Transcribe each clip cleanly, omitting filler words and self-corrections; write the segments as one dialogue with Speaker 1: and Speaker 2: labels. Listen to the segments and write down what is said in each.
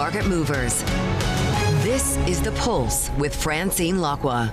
Speaker 1: market movers. This is The Pulse with Francine Lacqua.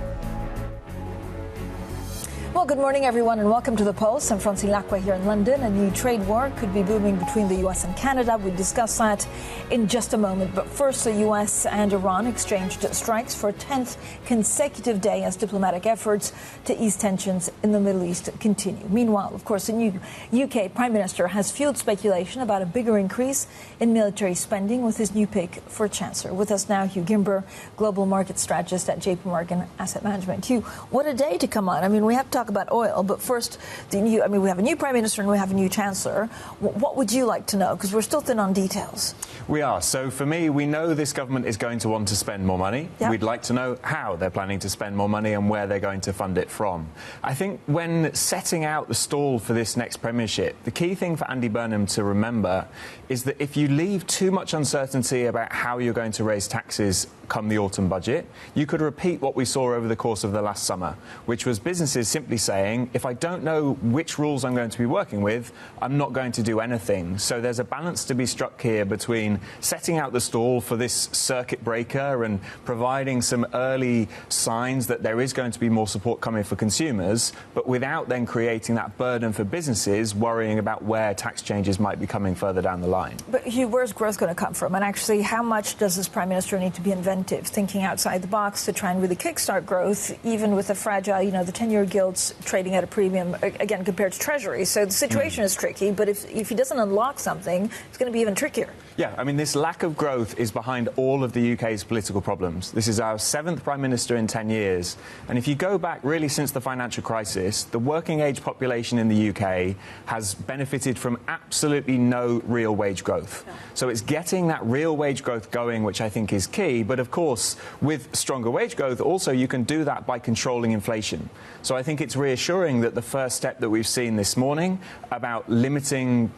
Speaker 2: Well, good morning, everyone, and welcome to The Pulse. I'm Francine Lacqua here in London. A new trade war could be booming between the U.S. and Canada. We'll discuss that in just a moment. But first, the U.S. and Iran exchanged strikes for a 10th consecutive day as diplomatic efforts to ease tensions in the Middle East continue. Meanwhile, of course, the new UK Prime Minister has fueled speculation about a bigger increase in military spending with his new pick for Chancellor. With us now, Hugh Gimber, Global Market Strategist at JPMorgan Asset Management. Hugh, what a day to come on. I mean, we have to talk about oil, but first, we have a new Prime Minister and we have a new Chancellor. What would you like to know? Because we're still thin on details.
Speaker 3: We are. So for me, we know this government is going to want to spend more money.
Speaker 2: Yep.
Speaker 3: We'd like to know how they're planning to spend more money and where they're going to fund it from. I think when setting out the stall for this next premiership, the key thing for Andy Burnham to remember is that if you leave too much uncertainty about how you're going to raise taxes come the autumn budget, you could repeat what we saw over the course of the last summer, which was businesses simply saying, if I don't know which rules I'm going to be working with, I'm not going to do anything. So there's a balance to be struck here between setting out the stall for this circuit breaker and providing some early signs that there is going to be more support coming for consumers, but without then creating that burden for businesses worrying about where tax changes might be coming further down the line.
Speaker 2: But Hugh, where's growth going to come from? And actually, how much does this Prime Minister need to be inventive, thinking outside the box to try and really kickstart growth, even with a fragile, the 10-year gilts trading at a premium, again, compared to Treasury. So the situation is tricky, but if he doesn't unlock something, it's going to be even trickier.
Speaker 3: Yeah, I mean, this lack of growth is behind all of the UK's political problems. This is our 7th Prime Minister in 10 years. And if you go back really since the financial crisis, the working age population in the UK has benefited from absolutely no real wage growth. Yeah. So it's getting that real wage growth going, which I think is key. But of course, with stronger wage growth, also you can do that by controlling inflation. So I think it's reassuring that the first step that we've seen this morning about removing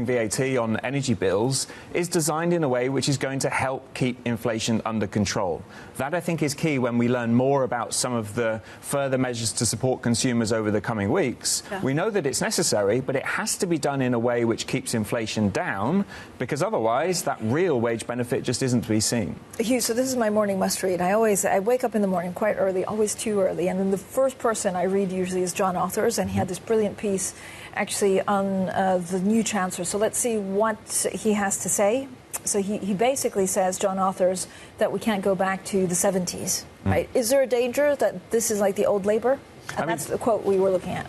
Speaker 3: VAT on energy bills is designed in a way which is going to help keep inflation under control. That, I think, is key when we learn more about some of the further measures to support consumers over the coming weeks. Yeah. We know that it's necessary, but it has to be done in a way which keeps inflation down, because otherwise that real wage benefit just isn't to be seen.
Speaker 2: Hugh, so this is my morning must-read. I wake up in the morning quite early, always too early, and then the first person I read usually is John Authors, and he had this brilliant piece actually on the new Chancellor. So let's see what he has to say. So he basically says, John Authors, that we can't go back to the 70s, right? Is there a danger that this is like the old Labour? And that's the quote we were looking at.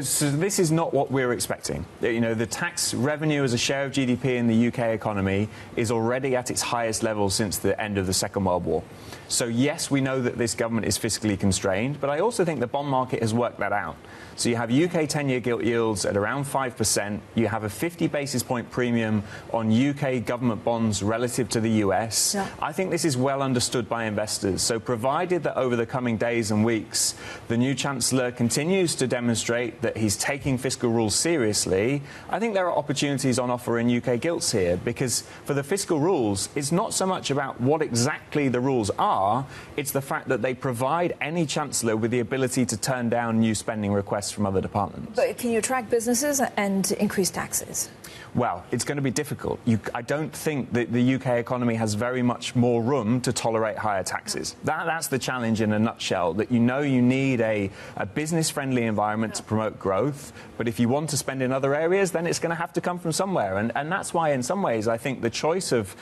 Speaker 3: So this is not what we're expecting. The tax revenue as a share of GDP in the UK economy is already at its highest level since the end of the Second World War. So yes, we know that this government is fiscally constrained, but I also think the bond market has worked that out. So you have UK 10-year gilt yields at around 5%. You have a 50 basis point premium on UK government bonds relative to the US. Yeah. I think this is well understood by investors. So provided that over the coming days and weeks, the new Chancellor continues to demonstrate that he's taking fiscal rules seriously, I think there are opportunities on offer in UK gilts here, because for the fiscal rules, it's not so much about what exactly the rules are, it's the fact that they provide any Chancellor with the ability to turn down new spending requests from other departments.
Speaker 2: But can you attract businesses and increase taxes?
Speaker 3: Well, it's going to be difficult. I don't think that the UK economy has very much more room to tolerate higher taxes. That's the challenge in a nutshell, that you need a business-friendly environment to promote growth, but if you want to spend in other areas, then it's going to have to come from somewhere. And that's why, in some ways, I think the choice of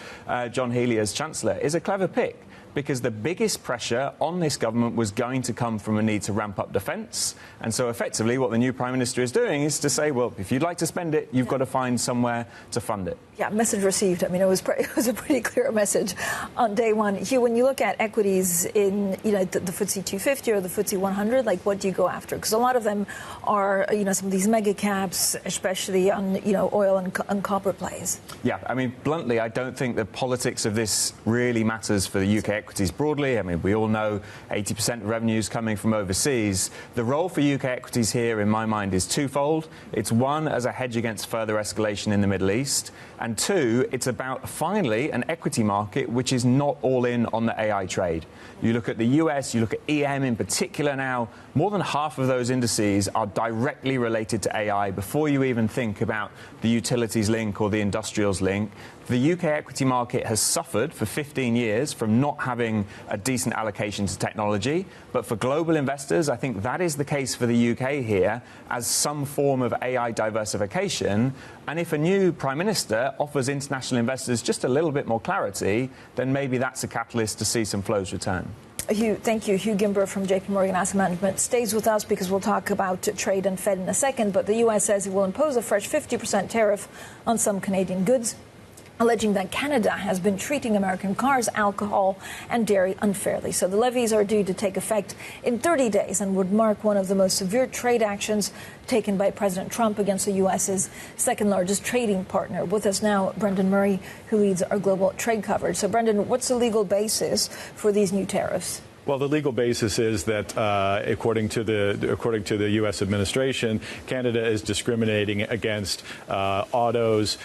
Speaker 3: John Healey as Chancellor is a clever pick, because the biggest pressure on this government was going to come from a need to ramp up defence. And so effectively what the new Prime Minister is doing is to say, well, if you'd like to spend it, you've got to find somewhere to fund it.
Speaker 2: Yeah, message received. I mean, it was a pretty clear message on day one. Hugh, when you look at equities in, the FTSE 250 or the FTSE 100, like, what do you go after? Because a lot of them are, some of these mega caps, especially on, oil and copper plays.
Speaker 3: Yeah, I mean, bluntly, I don't think the politics of this really matters for the UK equities broadly. I mean, we all know 80% of revenues coming from overseas. The role for UK equities here, in my mind, is twofold. It's one, as a hedge against further escalation in the Middle East, And two, it's about finally an equity market which is not all in on the AI trade. You look at the US, you look at EM in particular now, more than half of those indices are directly related to AI before you even think about the utilities link or the industrials link. The UK equity market has suffered for 15 years from not having a decent allocation to technology. But for global investors, I think that is the case for the UK here as some form of AI diversification. And if a new Prime Minister offers international investors just a little bit more clarity, then maybe that's a catalyst to see some flows return.
Speaker 2: Hugh, thank you. Hugh Gimber from JPMorgan Asset Management stays with us because we'll talk about trade and Fed in a second. But the U.S. says it will impose a fresh 50% tariff on some Canadian goods, alleging that Canada has been treating American cars, alcohol and dairy unfairly. So the levies are due to take effect in 30 days and would mark one of the most severe trade actions taken by President Trump against the U.S.'s second largest trading partner. With us now, Brendan Murray, who leads our global trade coverage. So, Brendan, what's the legal basis for these new tariffs?
Speaker 4: Well, the legal basis is that, according to the U.S. administration, Canada is discriminating against autos,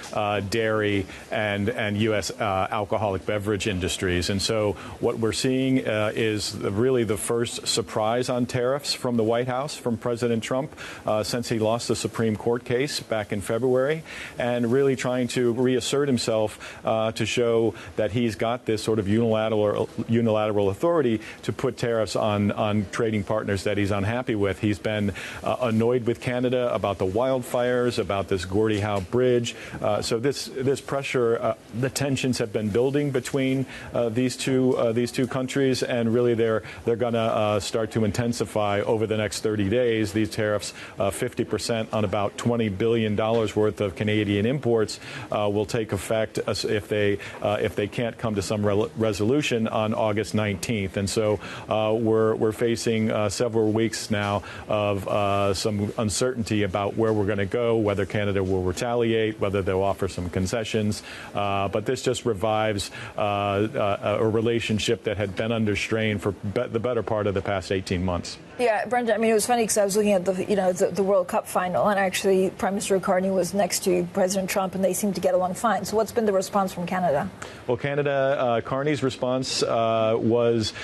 Speaker 4: dairy, and U.S. alcoholic beverage industries. And so, what we're seeing is really the first surprise on tariffs from the White House, from President Trump, since he lost the Supreme Court case back in February, and really trying to reassert himself to show that he's got this sort of unilateral authority to put tariffs on trading partners that he's unhappy with. He's been annoyed with Canada about the wildfires, about this Gordie Howe Bridge. So this pressure, the tensions have been building between these two countries, and really they're going to start to intensify over the next 30 days. These tariffs, 50% on about $20 billion worth of Canadian imports, will take effect if they can't come to some resolution on August 19th. And so we're facing several weeks now of some uncertainty about where we're going to go, whether Canada will retaliate, whether they'll offer some concessions. But this just revives a relationship that had been under strain for the better part of the past 18 months.
Speaker 2: Yeah, Brendan, I mean, it was funny because I was looking at the World Cup final, and actually Prime Minister Carney was next to President Trump, and they seemed to get along fine. So what's been the response from Canada?
Speaker 4: Well, Carney's response was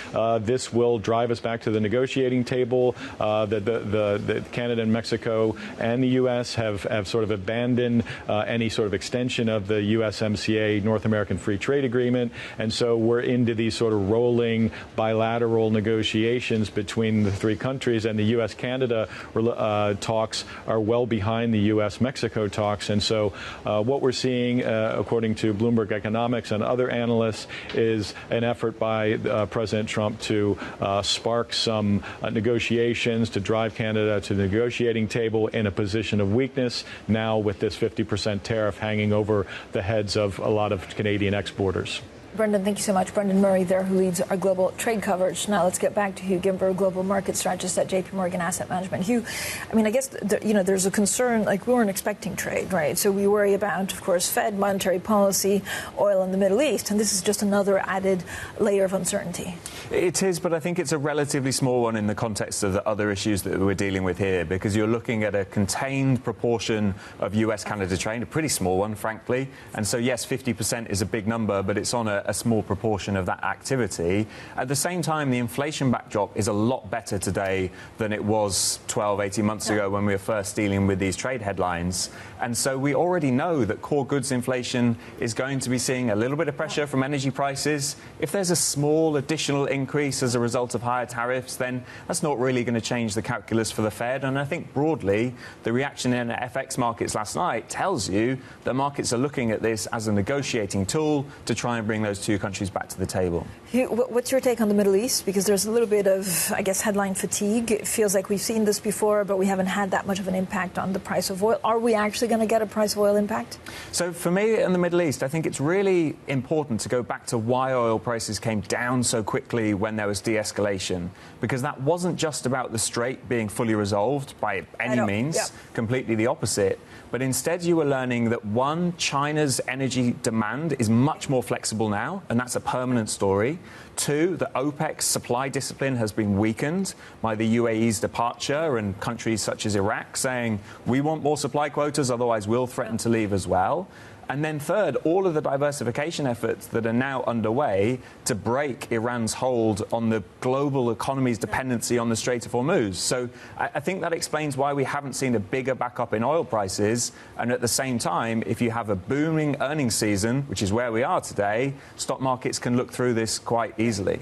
Speaker 4: this will drive us back to the negotiating table. The Canada and Mexico and the U.S. have sort of abandoned any sort of extension of the USMCA, North American Free Trade Agreement, and so we're into these sort of rolling bilateral negotiations between the three countries, and the U.S.-Canada talks are well behind the U.S.-Mexico talks. And so what we're seeing, according to Bloomberg Economics and other analysts, is an effort by President Trump to spark some negotiations, to drive Canada to the negotiating table in a position of weakness, now with this 50% tariff hanging over the heads of a lot of Canadian exporters.
Speaker 2: Brendan, thank you so much. Brendan Murray there, who leads our global trade coverage. Now let's get back to Hugh Gimber, global market strategist at JPMorgan Asset Management. Hugh, I mean, I guess, there's a concern, like we weren't expecting trade, right? So we worry about, of course, Fed, monetary policy, oil in the Middle East, and this is just another added layer of uncertainty.
Speaker 3: It is, but I think it's a relatively small one in the context of the other issues that we're dealing with here, because you're looking at a contained proportion of US-Canada trade, a pretty small one, frankly. And so, yes, 50% is a big number, but it's on a small proportion of that activity. At the same time, the inflation backdrop is a lot better today than it was 12, 18 months ago when we were first dealing with these trade headlines. And so we already know that core goods inflation is going to be seeing a little bit of pressure from energy prices. If there's a small additional increase as a result of higher tariffs, then that's not really going to change the calculus for the Fed. And I think broadly, the reaction in the FX markets last night tells you that markets are looking at this as a negotiating tool to try and bring those two countries back to the table.
Speaker 2: Hugh, what's your take on the Middle East? Because there's a little bit of, I guess, headline fatigue. It feels like we've seen this before, but we haven't had that much of an impact on the price of oil. Are we actually going to get a price of oil impact? So
Speaker 3: for me in the Middle East, I think it's really important to go back to why oil prices came down so quickly when there was de-escalation, because that wasn't just about the Strait being fully resolved by any means, completely the opposite. But instead, you were learning that, one, China's energy demand is much more flexible now, and that's a permanent story. Two, the OPEC's supply discipline has been weakened by the UAE's departure and countries such as Iraq saying, we want more supply quotas, otherwise we'll threaten to leave as well. And then third, all of the diversification efforts that are now underway to break Iran's hold on the global economy's dependency on the Strait of Hormuz. So I think that explains why we haven't seen a bigger backup in oil prices. And at the same time, if you have a booming earnings season, which is where we are today, stock markets can look through this quite easily.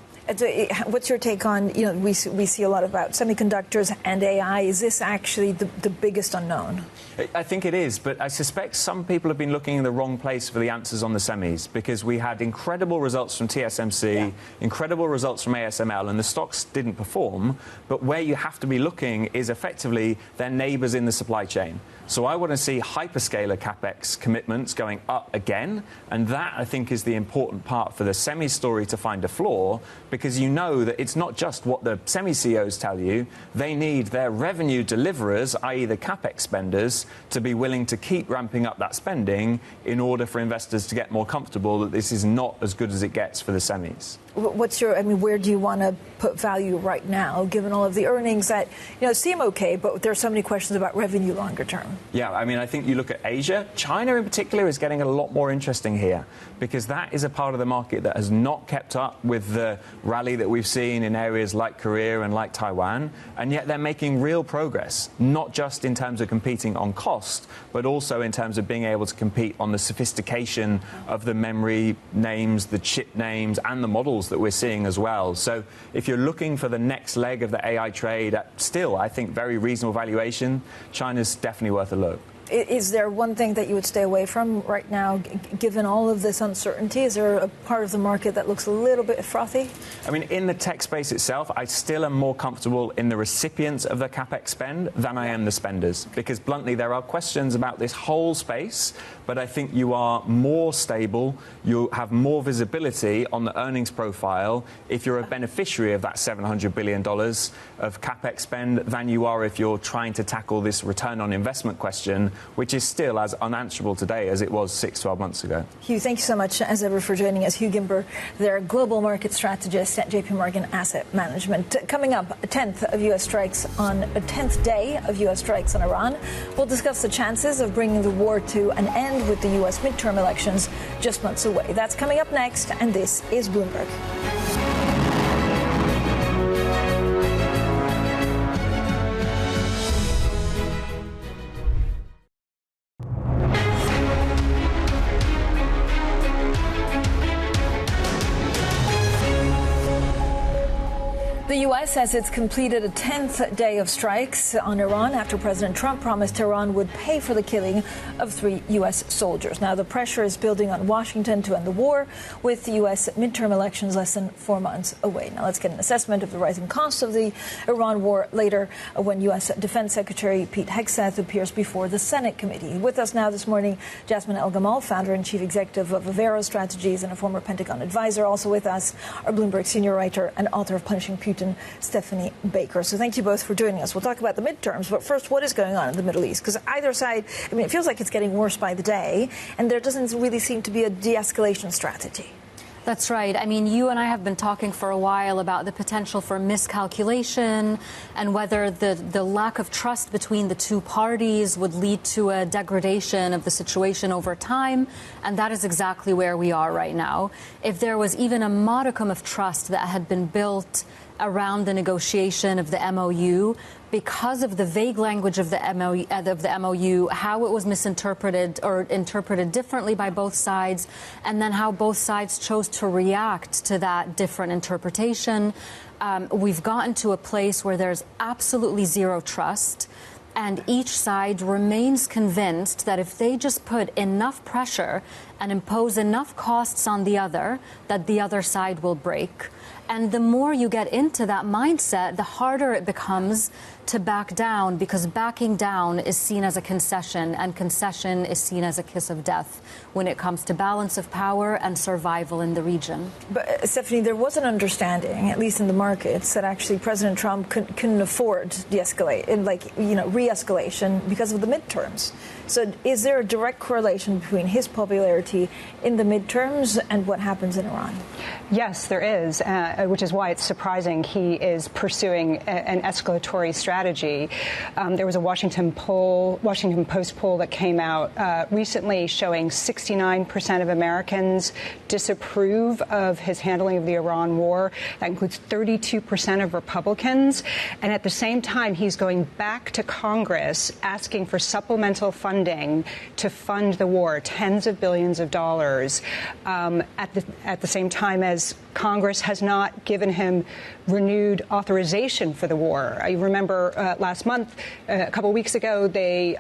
Speaker 2: What's your take on, we see a lot about semiconductors and AI. Is this actually the biggest unknown?
Speaker 3: I think it is, but I suspect some people have been looking in the wrong place for the answers on the semis, because we had incredible results from TSMC, incredible results from ASML, and the stocks didn't perform. But where you have to be looking is effectively their neighbors in the supply chain. So I want to see hyperscaler capex commitments going up again, and that, I think, is the important part for the semi story to find a floor, because you know that it's not just what the semi CEOs tell you. They need their revenue deliverers, i.e. the capex spenders, to be willing to keep ramping up that spending in order for investors to get more comfortable that this is not as good as it gets for the semis.
Speaker 2: Where do you want to put value right now, given all of the earnings that, seem okay, but there are so many questions about revenue longer term?
Speaker 3: Yeah, I think you look at Asia. China in particular is getting a lot more interesting here, because that is a part of the market that has not kept up with the rally that we've seen in areas like Korea and like Taiwan, and yet they're making real progress, not just in terms of competing on cost, but also in terms of being able to compete on the sophistication of the memory names, the chip names, and the models that we're seeing as well. So if you're looking for the next leg of the AI trade at still, I think, very reasonable valuation, China's definitely worth a look.
Speaker 2: Is there one thing that you would stay away from right now, given all of this uncertainty? Is there a part of the market that looks a little bit frothy?
Speaker 3: In the tech space itself, I still am more comfortable in the recipients of the capex spend than I am the spenders, because bluntly, there are questions about this whole space, but I think you are more stable, you have more visibility on the earnings profile if you're a beneficiary of that $700 billion of capex spend than you are if you're trying to tackle this return on investment question, which is still as unanswerable today as it was 6-12 months ago.
Speaker 2: Hugh, thank you so much, as ever, for joining us. Hugh Gimber, their global market strategist at JPMorgan Asset Management. Coming up, a 10th day of U.S. strikes on Iran. We'll discuss the chances of bringing the war to an end with the U.S. midterm elections just months away. That's coming up next, and this is Bloomberg. The U.S. says it's completed a 10th day of strikes on Iran after President Trump promised Tehran would pay for the killing of 3 U.S. soldiers. Now, the pressure is building on Washington to end the war, with the U.S. midterm elections less than 4 months away. Now, let's get an assessment of the rising costs of the Iran war later when U.S. Defense Secretary Pete Hegseth appears before the Senate committee. With us now this morning, Jasmine El-Gamal, founder and chief executive of Averos Strategies and a former Pentagon advisor. Also with us, our Bloomberg senior writer and author of Punishing Putin, Stephanie Baker. So thank you both for joining us. We'll talk about the midterms, but first, what is going on in the Middle East? Because either side, it feels like it's getting worse by the day, and there doesn't really seem to be a de-escalation strategy.
Speaker 5: That's right. You and I have been talking for a while about the potential for miscalculation and whether the lack of trust between the two parties would lead to a degradation of the situation over time. And that is exactly where we are right now. If there was even a modicum of trust that had been built around the negotiation of the MOU, because of the vague language of the MOU, how it was misinterpreted or interpreted differently by both sides, and then how both sides chose to react to that different interpretation, we've gotten to a place where there's absolutely zero trust. And each side remains convinced that if they just put enough pressure and impose enough costs on the other, that the other side will break. And the more you get into that mindset, the harder it becomes to back down, because backing down is seen as a concession, and concession is seen as a kiss of death when it comes to balance of power and survival in the region.
Speaker 2: But, Stephanie, there was an understanding, at least in the markets, that actually President Trump couldn't afford de-escalate, re-escalation because of the midterms. So is there a direct correlation between his popularity in the midterms and what happens in Iran?
Speaker 6: Yes, there is, which is why it's surprising he is pursuing an escalatory strategy. There was a Washington Post poll that came out recently showing 69% of Americans disapprove of his handling of the Iran war. That includes 32% of Republicans. And at the same time, he's going back to Congress asking for supplemental funding to fund the war, tens of billions of dollars, at the same time as Congress has not given him renewed authorization for the war. You remember last month, a couple of weeks ago, they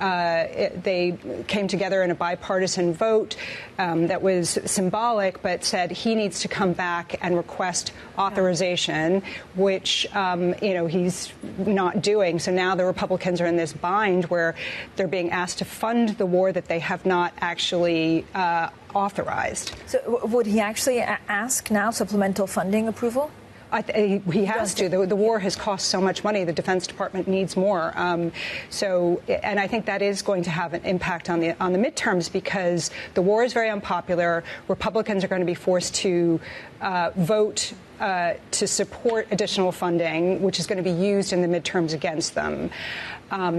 Speaker 6: came together in a bipartisan vote that was symbolic, but said he needs to come back and request authorization, which he's not doing. So now the Republicans are in this bind where they're being asked to fund the war that they have not actually authorized.
Speaker 2: So would he actually ask now supplemental funding approval?
Speaker 6: He has to. The war has cost so much money. The Defense Department needs more. And I think that is going to have an impact on the midterms because the war is very unpopular. Republicans are going to be forced to vote to support additional funding, which is going to be used in the midterms against them.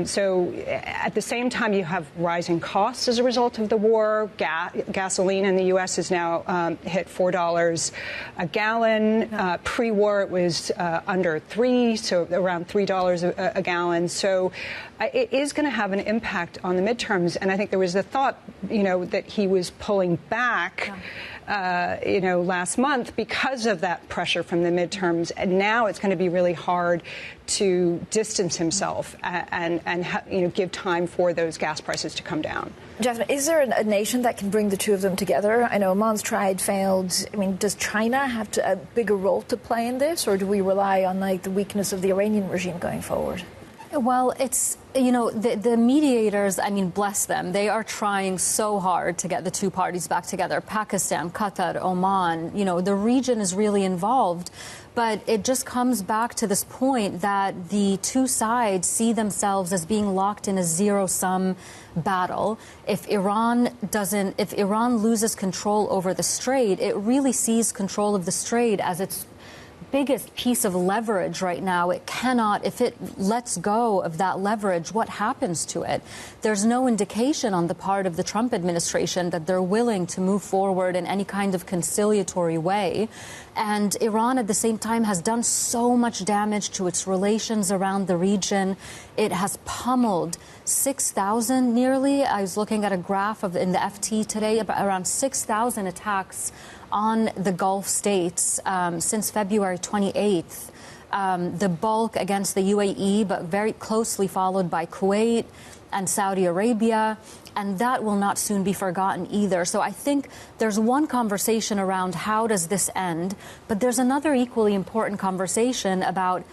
Speaker 6: So at the same time, you have rising costs as a result of the war. Gasoline in the U.S. is now hit $4 a gallon. Pre-war, it was under $3, so around $3 a gallon. So it is going to have an impact on the midterms. And I think there was the thought, that he was pulling back. Last month because of that pressure from the midterms. And now it's going to be really hard to distance himself and give time for those gas prices to come down.
Speaker 2: Jasmine, is there a nation that can bring the two of them together? I know Oman's tried, failed. I mean, does China have a bigger role to play in this, or do we rely on the weakness of the Iranian regime going forward?
Speaker 5: Well, it's, the mediators, bless them. They are trying so hard to get the two parties back together. Pakistan, Qatar, Oman, the region is really involved. But it just comes back to this point that the two sides see themselves as being locked in a zero-sum battle. If Iran loses control over the Strait, it really sees control of the Strait as its biggest piece of leverage right now. It cannot, if it lets go of that leverage, what happens to it? There's no indication on the part of the Trump administration that they're willing to move forward in any kind of conciliatory way. And Iran, at the same time, has done so much damage to its relations around the region. It has pummeled 6,000 nearly. I was looking at a graph in the FT today, around 6,000 attacks on the Gulf states since February 28th. The bulk against the UAE, but very closely followed by Kuwait and Saudi Arabia. And that will not soon be forgotten either. So I think there's one conversation around how does this end, but there's another equally important conversation about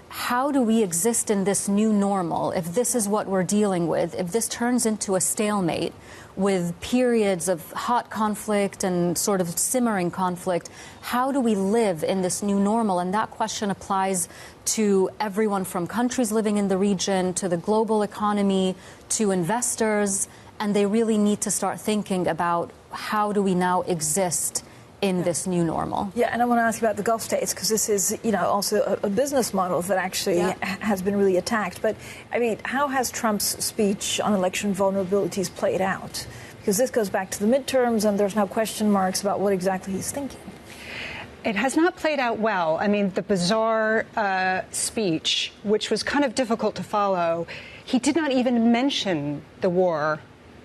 Speaker 5: how do we exist in this new normal if this is what we're dealing with, if this turns into a stalemate with periods of hot conflict and sort of simmering conflict, how do we live in this new normal? And that question applies to everyone from countries living in the region to the global economy to investors. And they really need to start thinking about how do we now exist in this new normal.
Speaker 2: Yeah, and I want to ask you about the Gulf states because this is, also a business model that actually has been really attacked. But, how has Trump's speech on election vulnerabilities played out? Because this goes back to the midterms and there's now question marks about what exactly he's thinking.
Speaker 6: It has not played out well. The bizarre speech, which was kind of difficult to follow, he did not even mention the war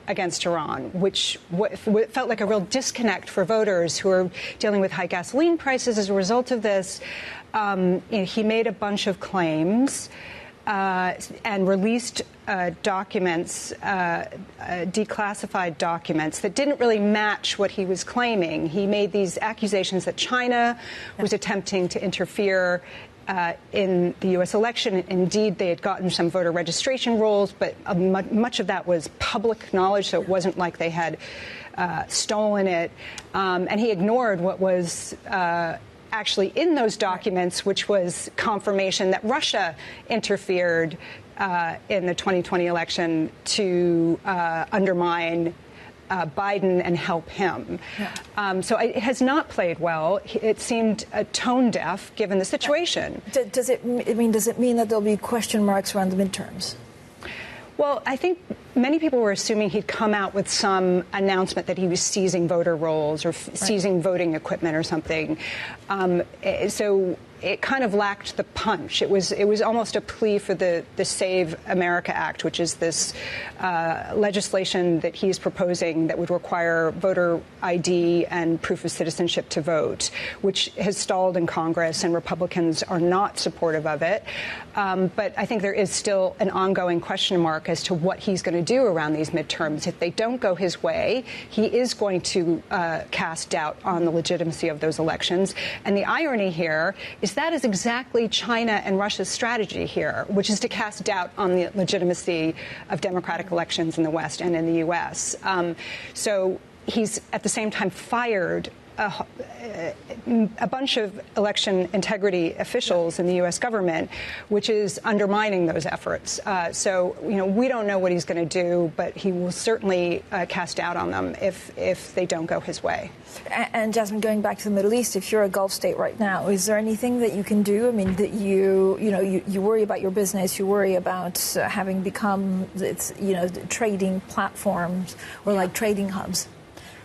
Speaker 6: against Iran, which felt like a real disconnect for voters who are dealing with high gasoline prices as a result of this. He made a bunch of claims and released documents, declassified documents that didn't really match what he was claiming. He made these accusations that China was attempting to interfere in the U.S. election. Indeed, they had gotten some voter registration rolls, but much of that was public knowledge, so it wasn't like they had stolen it. And he ignored what was actually in those documents, which was confirmation that Russia interfered in the 2020 election to undermine Biden and help him. Yeah. So it has not played well. It seemed tone deaf given the situation.
Speaker 2: Does it mean that there'll be question marks around the midterms?
Speaker 6: Well, I think many people were assuming he'd come out with some announcement that he was seizing voter rolls or seizing voting equipment or something. So it kind of lacked the punch. It was almost a plea for the Save America Act, which is this legislation that he's proposing that would require voter ID and proof of citizenship to vote, which has stalled in Congress, and Republicans are not supportive of it. But I think there is still an ongoing question mark as to what he's going to do around these midterms. If they don't go his way, he is going to cast doubt on the legitimacy of those elections. And the irony here is that is exactly China and Russia's strategy here, which is to cast doubt on the legitimacy of democratic elections in the West and in the U.S. So he's at the same time fired a bunch of election integrity officials in the U.S. government, which is undermining those efforts. So, we don't know what he's going to do, but he will certainly cast doubt on them if they don't go his way.
Speaker 2: And Jasmine, going back to the Middle East, if you're a Gulf state right now, is there anything that you can do? I mean, that you worry about your business, you worry about having become, trading platforms or like trading hubs.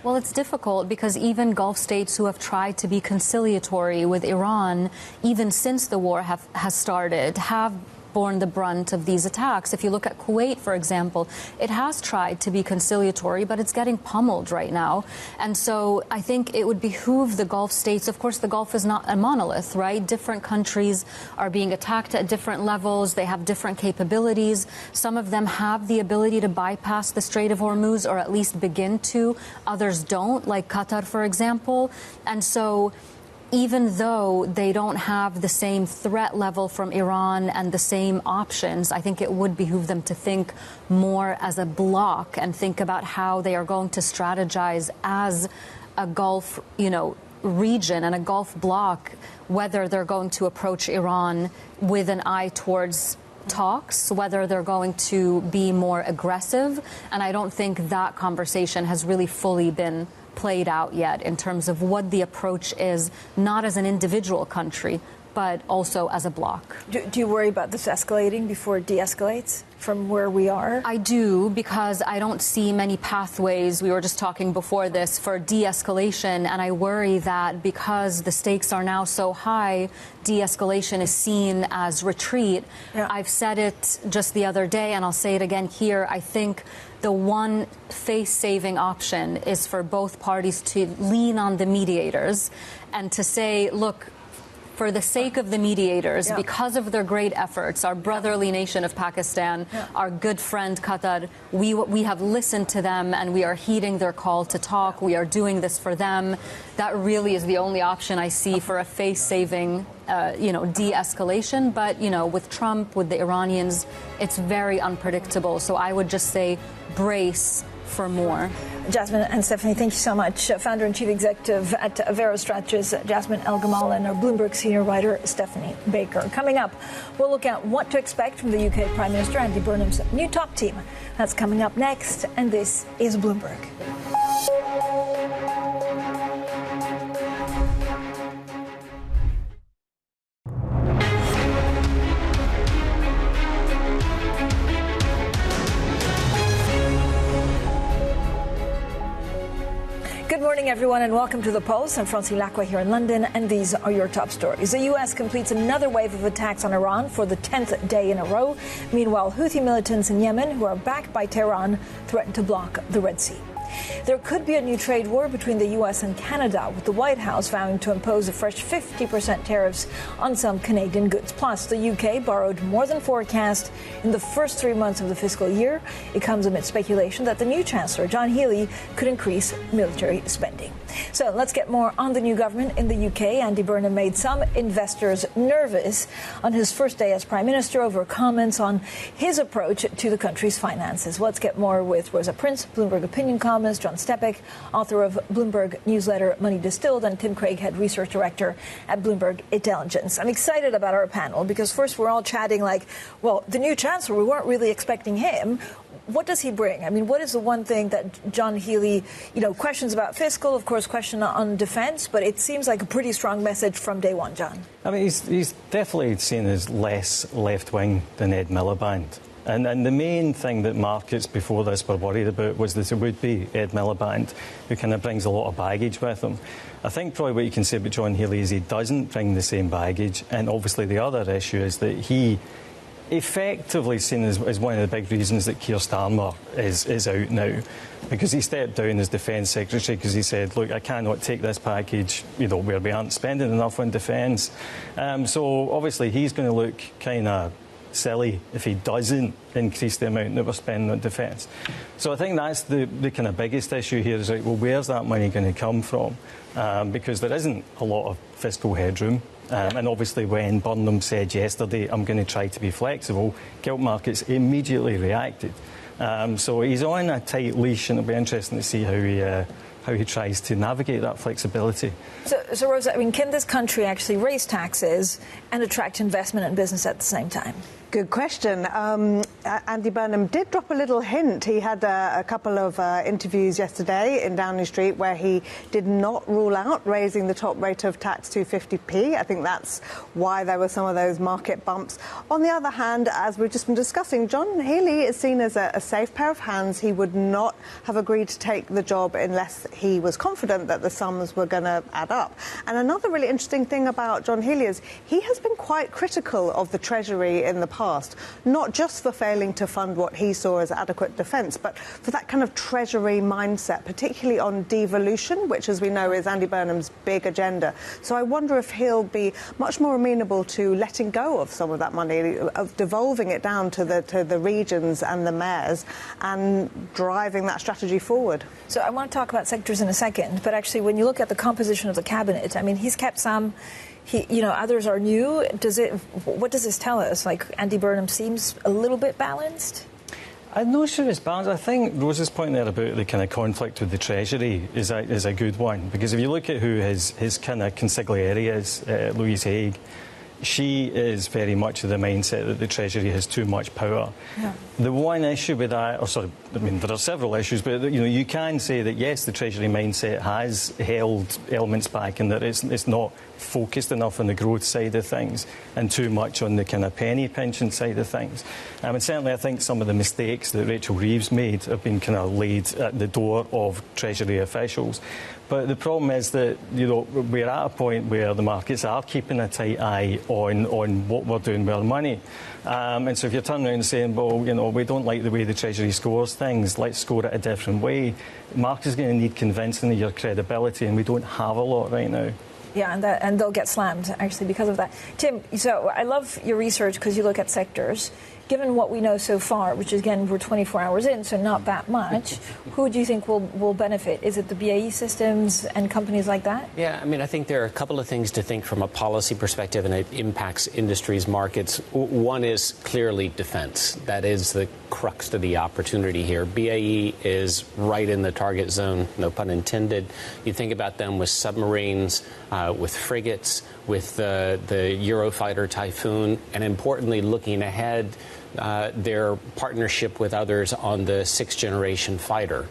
Speaker 5: Well, it's difficult because even Gulf states who have tried to be conciliatory with Iran, even since the war has started, have borne the brunt of these attacks. If you look at Kuwait, for example, it has tried to be conciliatory, but it's getting pummeled right now. And so I think it would behoove the Gulf states. Of course, the Gulf is not a monolith, right? Different countries are being attacked at different levels. They have different capabilities. Some of them have the ability to bypass the Strait of Hormuz, or at least begin to. Others don't, like Qatar, for example. And so even though they don't have the same threat level from Iran and the same options, I think it would behoove them to think more as a bloc and think about how they are going to strategize as a Gulf, region and a Gulf bloc, whether they're going to approach Iran with an eye towards talks, whether they're going to be more aggressive. And I don't think that conversation has really fully been played out yet in terms of what the approach is, not as an individual country, but also as a bloc.
Speaker 2: Do you worry about this escalating before it de-escalates from where we are?
Speaker 5: I do, because I don't see many pathways, we were just talking before this, for de-escalation. And I worry that because the stakes are now so high, de-escalation is seen as retreat. Yeah. I've said it just the other day, and I'll say it again here. I think the one face-saving option is for both parties to lean on the mediators and to say, look, for the sake of the mediators, because of their great efforts, our brotherly nation of Pakistan, our good friend Qatar, we have listened to them and we are heeding their call to talk. We are doing this for them. That really is the only option I see for a face-saving, de-escalation. But, with Trump, with the Iranians, it's very unpredictable. So I would just say brace for more.
Speaker 2: Jasmine and Stephanie, thank you so much. Founder and Chief Executive at Averos Strategist, Jasmine El-Gamal, and our Bloomberg senior writer, Stephanie Baker. Coming up, we'll look at what to expect from the UK Prime Minister Andy Burnham's new top team. That's coming up next, and this is Bloomberg. Good morning, everyone, and welcome to The Pulse. I'm Francine Lacqua here in London, and these are your top stories. The U.S. completes another wave of attacks on Iran for the 10th day in a row. Meanwhile, Houthi militants in Yemen, who are backed by Tehran, threaten to block the Red Sea. There could be a new trade war between the U.S. and Canada, with the White House vowing to impose a fresh 50% tariffs on some Canadian goods. Plus, the U.K. borrowed more than forecast in the first 3 months of the fiscal year. It comes amid speculation that the new Chancellor, John Healey, could increase military spending. So let's get more on the new government in the U.K. Andy Burnham made some investors nervous on his first day as Prime Minister over comments on his approach to the country's finances. Let's get more with Rosa, Bloomberg opinion columnist, John Stepek, author of Bloomberg newsletter Money Distilled, and Tim Craighead, research director at Bloomberg Intelligence. I'm excited about our panel because first we're all chatting like, well, the new chancellor, we weren't really expecting him. what does he bring? I mean, what is the one thing that John Healey, questions about fiscal, of course, question on defence, but it seems like a pretty strong message from day one, John.
Speaker 7: I mean, he's definitely seen as less left-wing than Ed Miliband. And the main thing that markets before this were worried about was that it would be Ed Miliband, who kind of brings a lot of baggage with him. I think probably what you can say about John Healey is he doesn't bring the same baggage. And obviously the other issue is that he effectively seen as one of the big reasons that Keir Starmer is out now, because he stepped down as Defense Secretary because he said, look, I cannot take this package, where we aren't spending enough on defence. So obviously he's going to look kind of silly if he doesn't increase the amount that we're spending on defence. So I think that's the kind of biggest issue here is, well, where's that money going to come from? Because there isn't a lot of fiscal headroom. And obviously when Burnham said yesterday, I'm going to try to be flexible, gilt markets immediately reacted. So he's on a tight leash, and it'll be interesting to see how he tries to navigate that flexibility.
Speaker 2: So Rosa, I mean, can this country actually raise taxes and attract investment and business at the same time?
Speaker 8: Good question. Andy Burnham did drop a little hint. He had a couple of interviews yesterday in Downing Street where he did not rule out raising the top rate of tax to 50p. I think that's why there were some of those market bumps. On the other hand, as we've just been discussing, John Healey is seen as a safe pair of hands. He would not have agreed to take the job unless he was confident that the sums were going to add up. And another really interesting thing about John Healey is he has been quite critical of the Treasury in the past, not just for failing to fund what he saw as adequate defence, but for that kind of Treasury mindset, particularly on devolution, which, as we know, is Andy Burnham's big agenda. So I wonder if he'll be much more amenable to letting go of some of that money, of devolving it down to the regions and the mayors and driving that strategy forward.
Speaker 2: So I want to talk about sectors in a second, but actually when you look at the composition of the cabinet, I mean, he's kept some. Others are new. What does this tell us? Like, Andy Burnham seems a little bit balanced?
Speaker 7: I'm not sure it's balanced. I think Rosa's point there about the kind of conflict with the Treasury is a good one, because if you look at who his kind of consigliere is, Louise Haig, she is very much of the mindset that the Treasury has too much power. Yeah. The one issue with that, there are several issues, but you can say that yes, the Treasury mindset has held elements back, and that it's not focused enough on the growth side of things and too much on the kind of penny pension side of things. And certainly I think some of the mistakes that Rachel Reeves made have been kind of laid at the door of Treasury officials. But the problem is that, we're at a point where the markets are keeping a tight eye on what we're doing with our money. And so if you're turning around and saying, well, we don't like the way the Treasury scores things, let's score it a different way, the market is going to need convincing of your credibility, and we don't have a lot right now.
Speaker 2: Yeah, and they'll get slammed, actually, because of that. Tim, so I love your research because you look at sectors. Given what we know so far, which is, again, we're 24 hours in, so not that much, who do you think will benefit? Is it the BAE systems and companies like that?
Speaker 9: Yeah, I mean, I think there are a couple of things to think from a policy perspective, and it impacts industries, markets. One is clearly defense. That is the crux of the opportunity here. BAE is right in the target zone, no pun intended. You think about them with submarines, with frigates, with the Eurofighter Typhoon, and importantly, looking ahead, their partnership with others on the sixth-generation fighter.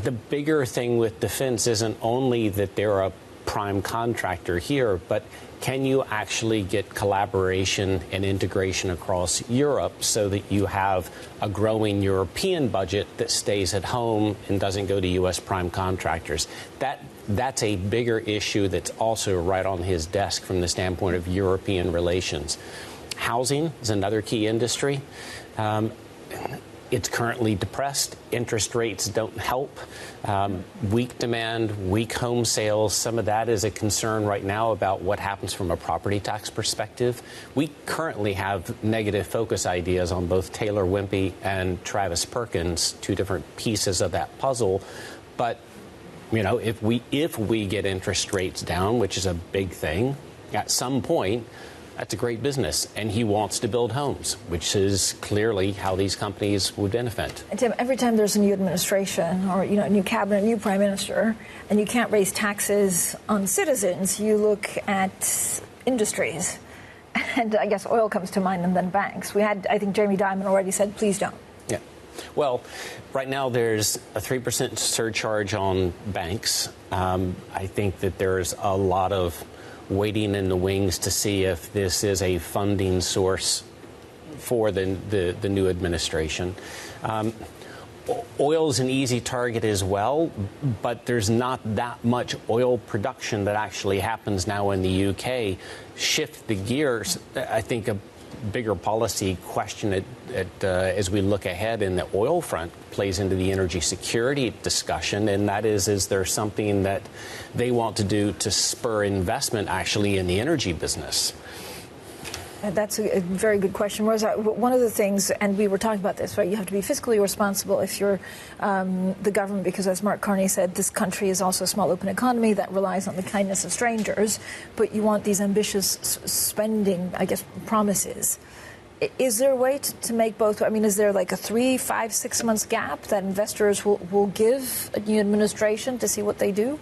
Speaker 9: The bigger thing with defense isn't only that they're a prime contractor here, but can you actually get collaboration and integration across Europe so that you have a growing European budget that stays at home and doesn't go to U.S. prime contractors? That's a bigger issue that's also right on his desk from the standpoint of European relations. Housing is another key industry. It's currently depressed. Interest rates don't help. Weak demand, weak home sales. Some of that is a concern right now about what happens from a property tax perspective. We currently have negative focus ideas on both Taylor Wimpey and Travis Perkins, two different pieces of that puzzle. But, if we get interest rates down, which is a big thing, at some point, that's a great business, and he wants to build homes, which is clearly how these companies would benefit.
Speaker 2: And Tim, every time there's a new administration or a new cabinet, new prime minister, and you can't raise taxes on citizens, you look at industries. And I guess oil comes to mind, and then banks. I think Jamie Dimon already said, please don't.
Speaker 9: Yeah. Well, right now there's a 3% surcharge on banks. I think that there's a lot of waiting in the wings to see if this is a funding source for the new administration. Oil is an easy target as well, but there's not that much oil production that actually happens now in the UK. Shift the gears, I think a bigger policy question as we look ahead in the oil front plays into the energy security discussion, and that is there something that they want to do to spur investment actually in the energy business?
Speaker 2: That's a very good question, Rosa. One of the things, and we were talking about this, right? You have to be fiscally responsible if you're the government, because as Mark Carney said, this country is also a small open economy that relies on the kindness of strangers, but you want these ambitious spending, I guess, promises. Is there a way to make both? I mean, is there like a 3, 5, 6 months gap that investors will give a new administration to see what they do?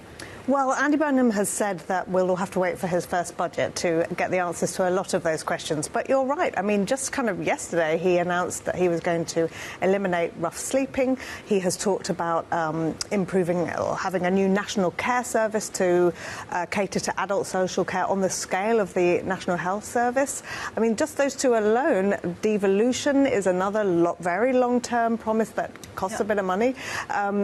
Speaker 8: Well, Andy Burnham has said that we'll have to wait for his first budget to get the answers to a lot of those questions. But you're right. I mean, just kind of yesterday, he announced that he was going to eliminate rough sleeping. He has talked about improving or having a new national care service to cater to adult social care on the scale of the National Health Service. I mean, just those two alone, devolution is another very long-term promise that costs a bit of money.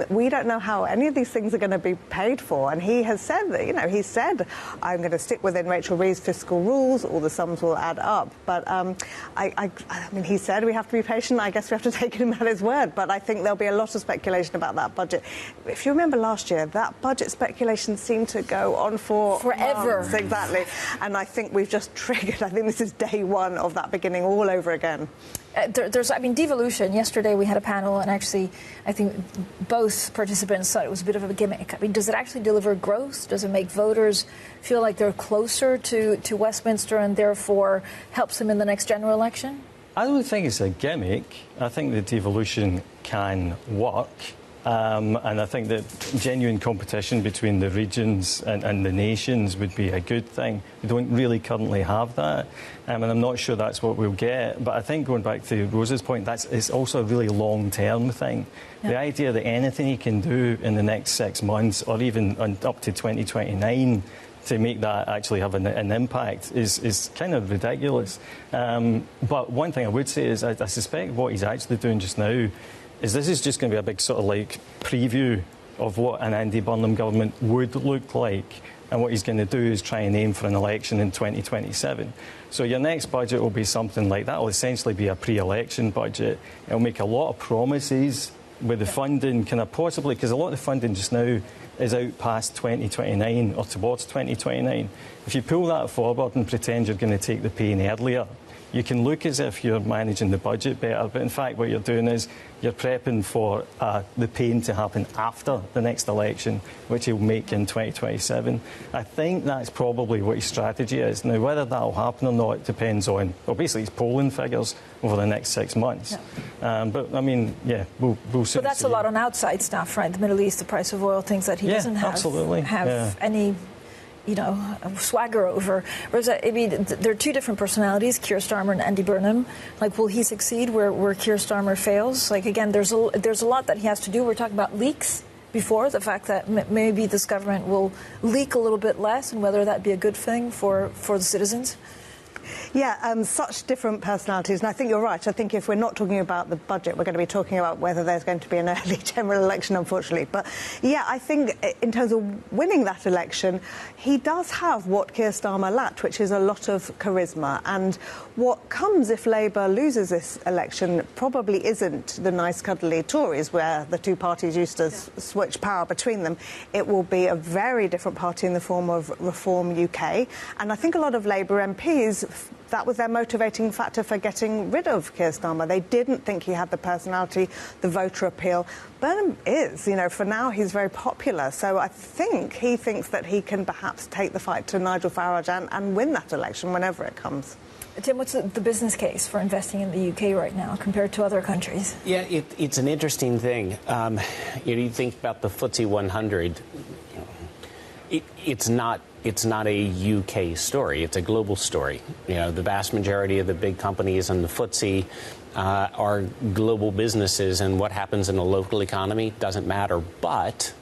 Speaker 8: We don't know how any of these things are going to be paid for. And he has said that, he said, I'm going to stick within Rachel Reeves' fiscal rules, all the sums will add up. But I mean, he said we have to be patient. I guess we have to take him at his word. But I think there'll be a lot of speculation about that budget. If you remember last year, that budget speculation seemed to go on for
Speaker 2: forever.
Speaker 8: Months, exactly. And I think we've just triggered, I think this is day one of that beginning all over again.
Speaker 2: I mean, devolution. Yesterday we had a panel, and actually, I think both participants thought it was a bit of a gimmick. I mean, does it actually deliver growth? Does it make voters feel like they're closer to Westminster and therefore helps them in the next general election?
Speaker 7: I don't think it's a gimmick. I think the devolution can work. And I think that genuine competition between the regions and the nations would be a good thing. We don't really currently have that, and I'm not sure that's what we'll get. But I think, going back to Rosa's point, it's also a really long-term thing. Yeah. The idea that anything you can do in the next 6 months or even up to 2029 to make that actually have an impact is kind of ridiculous. But one thing I would say is I suspect what he's actually doing just now is this is just going to be a big sort of like preview of what an Andy Burnham government would look like, and what he's going to do is try and aim for an election in 2027. So your next budget will be something like that. It'll essentially be a pre-election budget. It'll make a lot of promises with the funding kind of possibly, because a lot of the funding just now is out past 2029 or towards 2029. If you pull that forward and pretend you're going to take the pain earlier, you can look as if you're managing the budget better, but in fact what you're doing is you're prepping for the pain to happen after the next election, which he'll make in 2027. I think that's probably what his strategy is. Now, whether that'll happen or not depends on, well, basically his polling figures over the next 6 months. Yeah. But, I mean, yeah, we'll see.
Speaker 2: But that's a lot on outside stuff, right? The Middle East, the price of oil, things that he doesn't have any swagger over. Rosa, I mean, there are two different personalities, Keir Starmer and Andy Burnham. Like, will he succeed where Keir Starmer fails? Like, again, there's a lot that he has to do. We're talking about leaks before, the fact that maybe this government will leak a little bit less, and whether that be a good thing for the citizens.
Speaker 8: Yeah, such different personalities. And I think you're right. I think if we're not talking about the budget, we're going to be talking about whether there's going to be an early general election, unfortunately. But, yeah, I think in terms of winning that election, he does have what Keir Starmer lacked, which is a lot of charisma. And what comes if Labour loses this election probably isn't the nice, cuddly Tories, where the two parties used to switch power between them. It will be a very different party in the form of Reform UK. And I think a lot of Labour MPs, that was their motivating factor for getting rid of Keir Starmer. They didn't think he had the personality, the voter appeal. Burnham is, for now he's very popular. So I think he thinks that he can perhaps take the fight to Nigel Farage and win that election whenever it comes.
Speaker 2: Tim, what's the business case for investing in the UK right now compared to other countries?
Speaker 9: Yeah, it's an interesting thing. You think about the FTSE 100. It's not it's not a UK story. It's a global story. The vast majority of the big companies on the FTSE are global businesses, and what happens in a local economy doesn't matter. But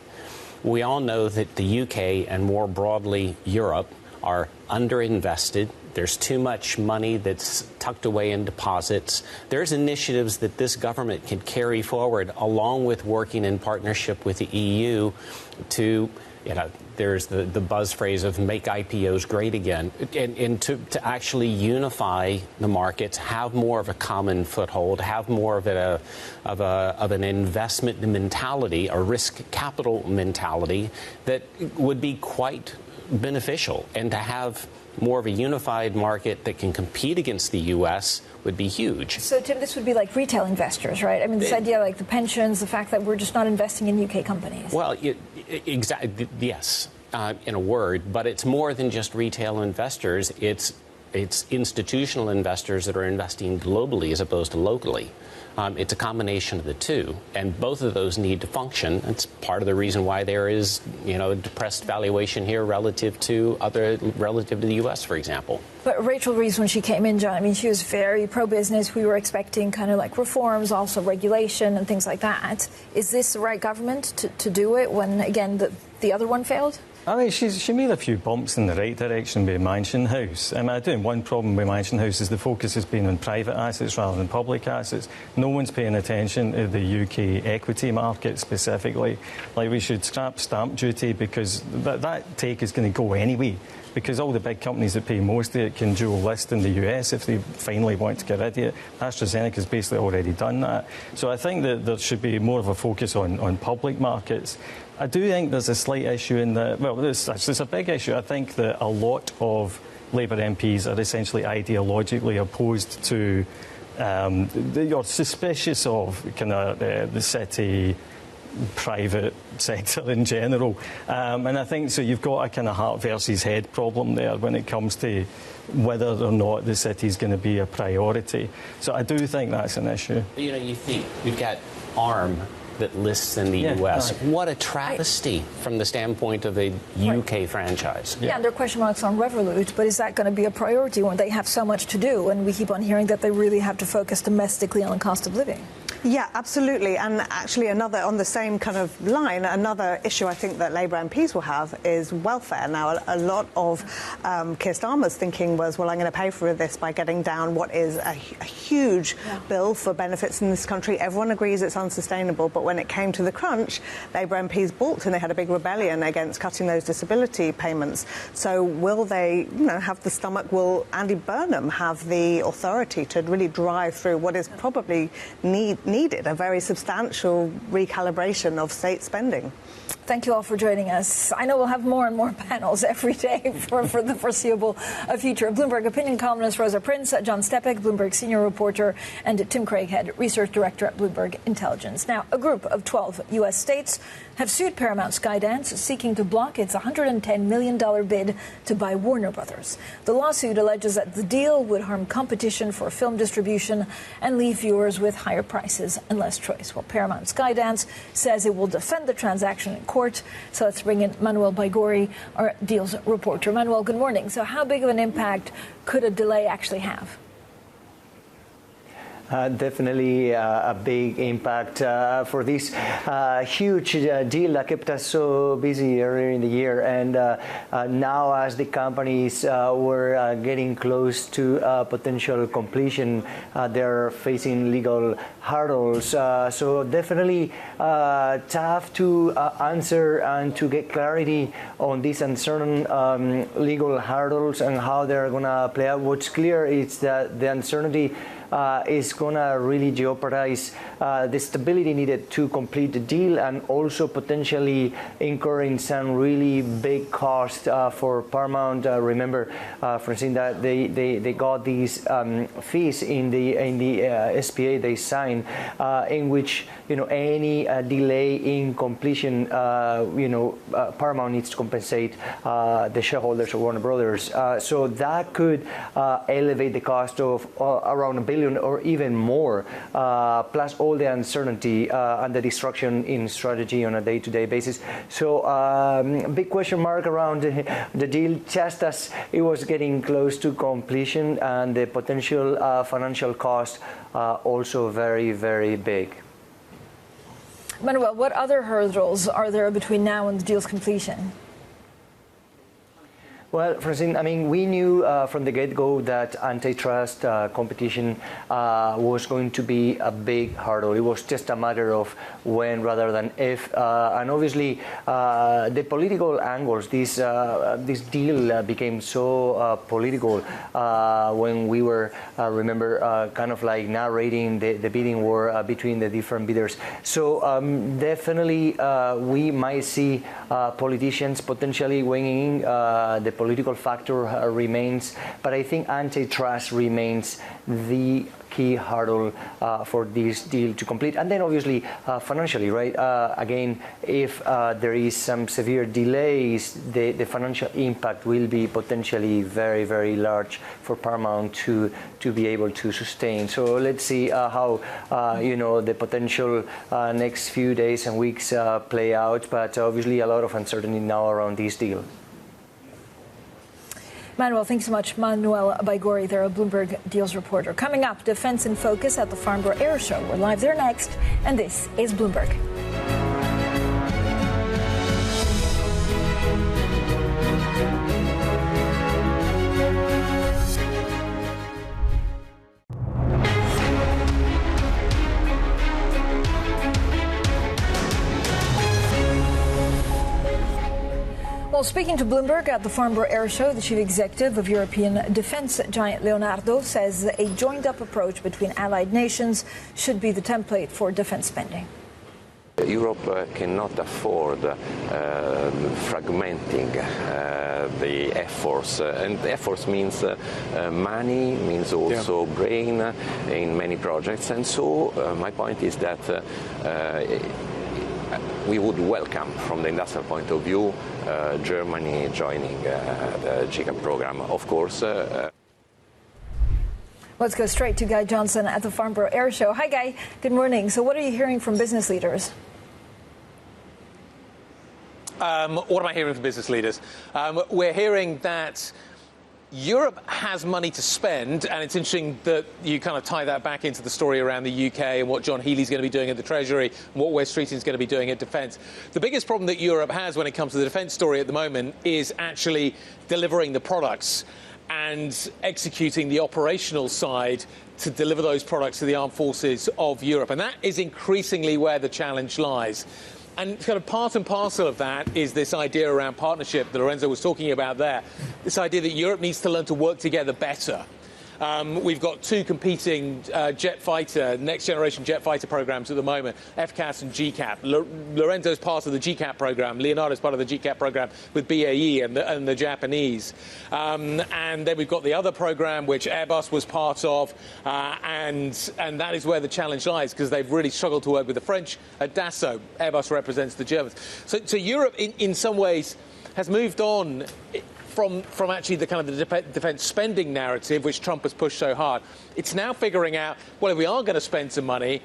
Speaker 9: we all know that the UK and more broadly Europe are underinvested. There's too much money that's tucked away in deposits. There's initiatives that this government can carry forward along with working in partnership with the EU to, there's the buzz phrase of make IPOs great again, and to actually unify the markets, have more of a common foothold, have more of an investment mentality, a risk capital mentality that would be quite beneficial, and to have more of a unified market that can compete against the U.S. would be huge.
Speaker 2: So, Tim, this would be like retail investors, right? I mean, this idea like the pensions, the fact that we're just not investing in UK companies.
Speaker 9: Well, exactly, yes, in a word, but it's more than just retail investors. It's institutional investors that are investing globally as opposed to locally. It's a combination of the two, and both of those need to function. It's part of the reason why there is, a depressed valuation here relative to the U.S., for example.
Speaker 2: But Rachel Reeves, when she came in, John, I mean, she was very pro-business. We were expecting kind of like reforms, also regulation and things like that. Is this the right government to do it when, again, the other one failed?
Speaker 7: I mean, she made a few bumps in the right direction with Mansion House. I think one problem with Mansion House is the focus has been on private assets rather than public assets. No one's paying attention to the UK equity market specifically. Like, we should scrap stamp duty because that take is going to go anyway, because all the big companies that pay most of it can dual list in the US if they finally want to get rid of it. AstraZeneca's basically already done that. So I think that there should be more of a focus on public markets. I do think there's a slight issue in that, well, there's a big issue. I think that a lot of Labour MPs are essentially ideologically opposed to, you're suspicious of kind of the city, private sector in general. And I think so you've got a kind of heart versus head problem there when it comes to whether or not the city's going to be a priority. So I do think that's an issue.
Speaker 9: You think you've got ARM that lists in the U.S. Right. What a travesty from the standpoint of a UK franchise.
Speaker 2: Yeah, and there are question marks on Revolut, but is that going to be a priority when they have so much to do? And we keep on hearing that they really have to focus domestically on the cost of living.
Speaker 8: Yeah, absolutely. And actually, on the same kind of line, another issue I think that Labour MPs will have is welfare. Now, a lot of Keir Starmer's thinking was, well, I'm going to pay for this by getting down what is a huge bill for benefits in this country. Everyone agrees it's unsustainable, but when it came to the crunch, Labour MPs balked and they had a big rebellion against cutting those disability payments. So will they, have the stomach? Will Andy Burnham have the authority to really drive through what is probably needed, a very substantial recalibration of state spending?
Speaker 2: Thank you all for joining us. I know we'll have more and more panels every day for the foreseeable future. Bloomberg opinion columnist Rosa, John Stepek, Bloomberg senior reporter, and Tim Craighead, research director at Bloomberg Intelligence. Now, a group of 12 U.S. states have sued Paramount Skydance, seeking to block its $110 million bid to buy Warner Brothers. The lawsuit alleges that the deal would harm competition for film distribution and leave viewers with higher prices and less choice. Well, Paramount Skydance says it will defend the transaction in court. So let's bring in Manuel Baigorri, our deals reporter. Manuel, good morning. So how big of an impact could a delay actually have?
Speaker 10: Definitely a big impact for this huge deal that kept us so busy earlier in the year. And now, as the companies were getting close to potential completion, they're facing legal hurdles. So definitely tough to answer and to get clarity on these uncertain legal hurdles and how they're going to play out. What's clear is that the uncertainty is going to really jeopardize the stability needed to complete the deal, and also potentially incurring some really big cost for Paramount. Remember, Francine, that they got these fees in the SPA they signed, in which any delay in completion, Paramount needs to compensate the shareholders of Warner Brothers. So that could elevate the cost of around $1 billion or even even more, plus all the uncertainty and the destruction in strategy on a day-to-day basis. So big question mark around the deal, just as it was getting close to completion, and the potential financial cost also very, very big.
Speaker 2: Manuel, what other hurdles are there between now and the deal's completion?
Speaker 10: Well, Francine, I mean, we knew from the get-go that antitrust competition was going to be a big hurdle. It was just a matter of when rather than if. And obviously, the political angles, this deal became so political when we were, remember, kind of like narrating the bidding war between the different bidders. So definitely we might see politicians potentially weighing in. The political factor remains, but I think antitrust remains the key hurdle for this deal to complete. And then obviously financially, right? Again, if there is some severe delays, the financial impact will be potentially very, very large for Paramount to be able to sustain. So let's see how the potential next few days and weeks play out. But obviously a lot of uncertainty now around this deal.
Speaker 2: Manuel, thanks so much. Manuel Baigorri, there, a Bloomberg Deals reporter. Coming up, Defense in Focus at the Farnborough Air Show. We're live there next, and this is Bloomberg. Well, speaking to Bloomberg at the Farnborough Air Show, the chief executive of European defense giant Leonardo says a joined-up approach between allied nations should be the template for defense spending.
Speaker 11: Europe cannot afford fragmenting the efforts, and efforts means money, means also brain in many projects. And so my point is that we would welcome, from the industrial point of view, Germany joining the GCAP program, of course.
Speaker 2: Let's go straight to Guy Johnson at the Farnborough Air Show. Hi, Guy. Good morning. So what are you hearing from business leaders?
Speaker 12: What am I hearing from business leaders? We're hearing that Europe has money to spend, and it's interesting that you kind of tie that back into the story around the UK and what John Healey's going to be doing at the Treasury and what Wes Streeting's going to be doing at Defence. The biggest problem that Europe has when it comes to the defence story at the moment is actually delivering the products and executing the operational side to deliver those products to the armed forces of Europe. And that is increasingly where the challenge lies. And kind of part and parcel of that is this idea around partnership that Lorenzo was talking about there. This idea that Europe needs to learn to work together better. We've got two competing next generation jet fighter programs at the moment, FCAS and GCAP. Lorenzo's part of the GCAP program. Leonardo's part of the GCAP program with BAE and the Japanese. And then we've got the other program, which Airbus was part of. And that is where the challenge lies, because they've really struggled to work with the French at Dassault. Airbus represents the Germans. So Europe, in some ways, has moved on from actually the kind of the defence spending narrative, which Trump has pushed so hard. It's now figuring out, well, if we are going to spend some money,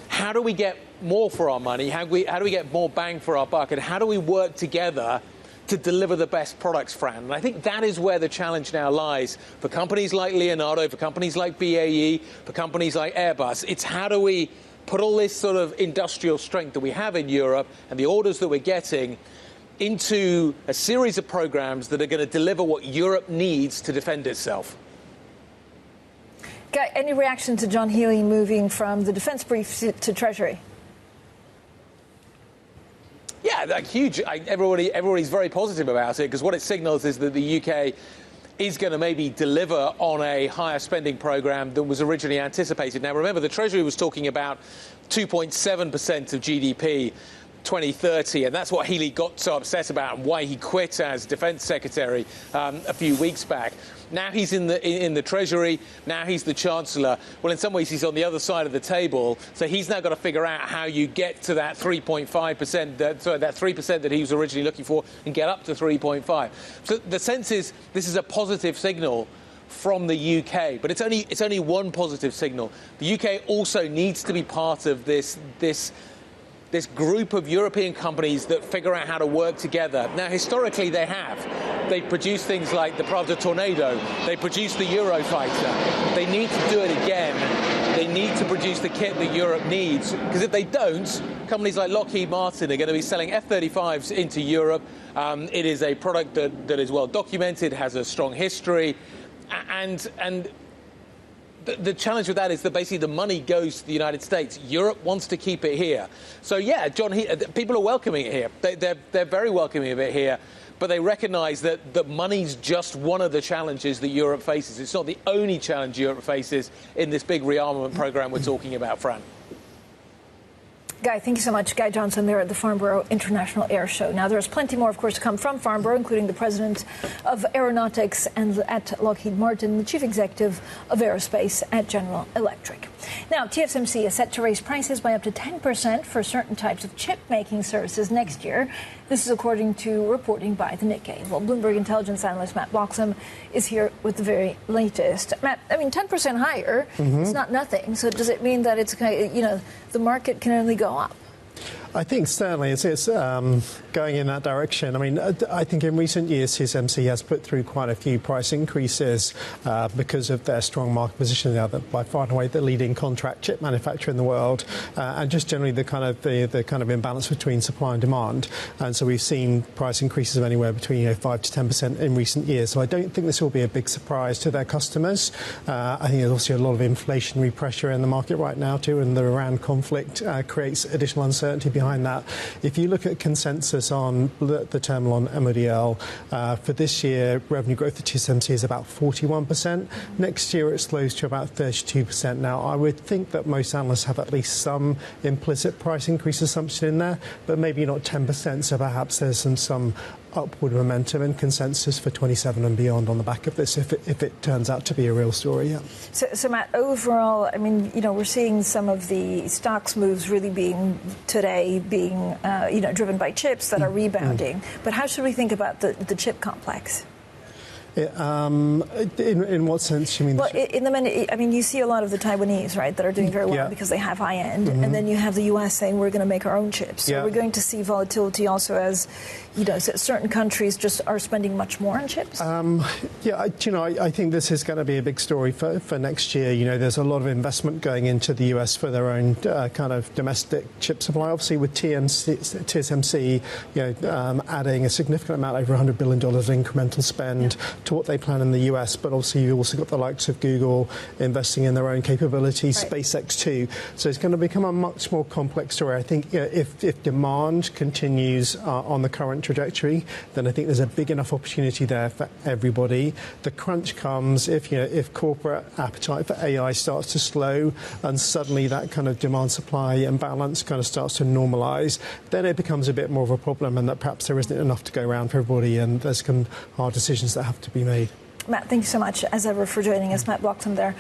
Speaker 12: how do we get more for our money? How do we get more bang for our buck? And how do we work together to deliver the best products, Fran? And I think that is where the challenge now lies for companies like Leonardo, for companies like BAE, for companies like Airbus. It's how do we put all this sort of industrial strength that we have in Europe and the orders that we're getting into a series of programs that are going to deliver what Europe needs to defend itself.
Speaker 2: Guy, any reaction to John Healey moving from the defence brief to Treasury?
Speaker 12: Yeah, like huge. Everybody's very positive about it, because what it signals is that the UK is going to maybe deliver on a higher spending programme than was originally anticipated. Now, remember, the Treasury was talking about 2.7% of GDP 2030, and that's what Healey got so upset about and why he quit as Defense Secretary a few weeks back. Now he's in the Treasury, now he's the Chancellor. Well, in some ways he's on the other side of the table, so he's now got to figure out how you get to that 3.5%, that 3% that he was originally looking for, and get up to 3.5. So the sense is this is a positive signal from the UK. But it's only one positive signal. The UK also needs to be part of this group of European companies that figure out how to work together. Now, historically, they have. They produce things like the Pravda Tornado. They produce the Eurofighter. They need to do it again. They need to produce the kit that Europe needs, because if they don't, companies like Lockheed Martin are going to be selling F-35s into Europe. It is a product that is well documented, has a strong history, and the challenge with that is that basically the money goes to the United States. Europe wants to keep it here. So, yeah, people are welcoming it here. They're very welcoming of it here. But they recognise that money's just one of the challenges that Europe faces. It's not the only challenge Europe faces in this big rearmament programme we're talking about, Fran.
Speaker 2: Guy, thank you so much. Guy Johnson there at the Farnborough International Air Show. Now, there's plenty more, of course, to come from Farnborough, including the president of Aeronautics and at Lockheed Martin, the chief executive of Aerospace at General Electric. Now, TSMC is set to raise prices by up to 10% for certain types of chip-making services next year. This is according to reporting by the Nikkei. Well, Bloomberg intelligence analyst Matt Bloxham is here with the very latest. Matt, I mean, 10% higher, it's not nothing. So does it mean that it's, the market can only go up?
Speaker 13: I think certainly it's going in that direction. I mean, I think in recent years TSMC has put through quite a few price increases because of their strong market position. They are by far and away the leading contract chip manufacturer in the world, and just generally the kind of imbalance between supply and demand. And so we've seen price increases of anywhere between 5 to 10% in recent years. So I don't think this will be a big surprise to their customers. I think there's also a lot of inflationary pressure in the market right now too, and the Iran conflict creates additional uncertainty behind that. If you look at consensus on the terminal on MODL, for this year, revenue growth at TSMC is about 41%. Next year, it slows to about 32%. Now, I would think that most analysts have at least some implicit price increase assumption in there, but maybe not 10%. So perhaps there's some upward momentum and consensus for 27 and beyond on the back of this, if it turns out to be a real story. Yeah.
Speaker 2: So Matt, overall, I mean, we're seeing some of the stocks moves really being driven by chips that are rebounding. But how should we think about the chip complex?
Speaker 13: In what sense? You mean?
Speaker 2: Well, you see a lot of the Taiwanese, right, that are doing very well because they have high end, and then you have the U.S. saying we're going to make our own chips. So we're going to see volatility also as certain countries just are spending much more on chips.
Speaker 13: I think this is going to be a big story for next year. There's a lot of investment going into the U.S. for their own kind of domestic chip supply. Obviously, with TSMC, adding a significant amount, over $100 billion of incremental spend to what they plan in the US, but obviously you've also got the likes of Google investing in their own capabilities, SpaceX too. So it's going to become a much more complex story. I think if demand continues on the current trajectory, then I think there's a big enough opportunity there for everybody. The crunch comes if corporate appetite for AI starts to slow and suddenly that kind of demand-supply imbalance kind of starts to normalise, then it becomes a bit more of a problem, and that perhaps there isn't enough to go around for everybody, and there's some hard decisions that have to be made.
Speaker 2: Matt, thank you so much, as ever, for joining us. Matt Bloxham there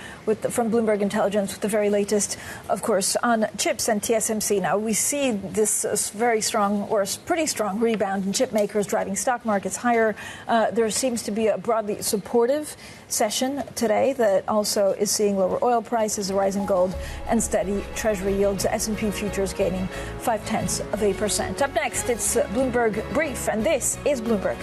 Speaker 2: from Bloomberg Intelligence with the very latest, of course, on chips and TSMC. Now, we see this very strong or pretty strong rebound in chip makers driving stock markets higher. There seems to be a broadly supportive session today that also is seeing lower oil prices, a rise in gold, and steady Treasury yields. S&P futures gaining 0.5%. Up next, it's Bloomberg Brief, and this is Bloomberg.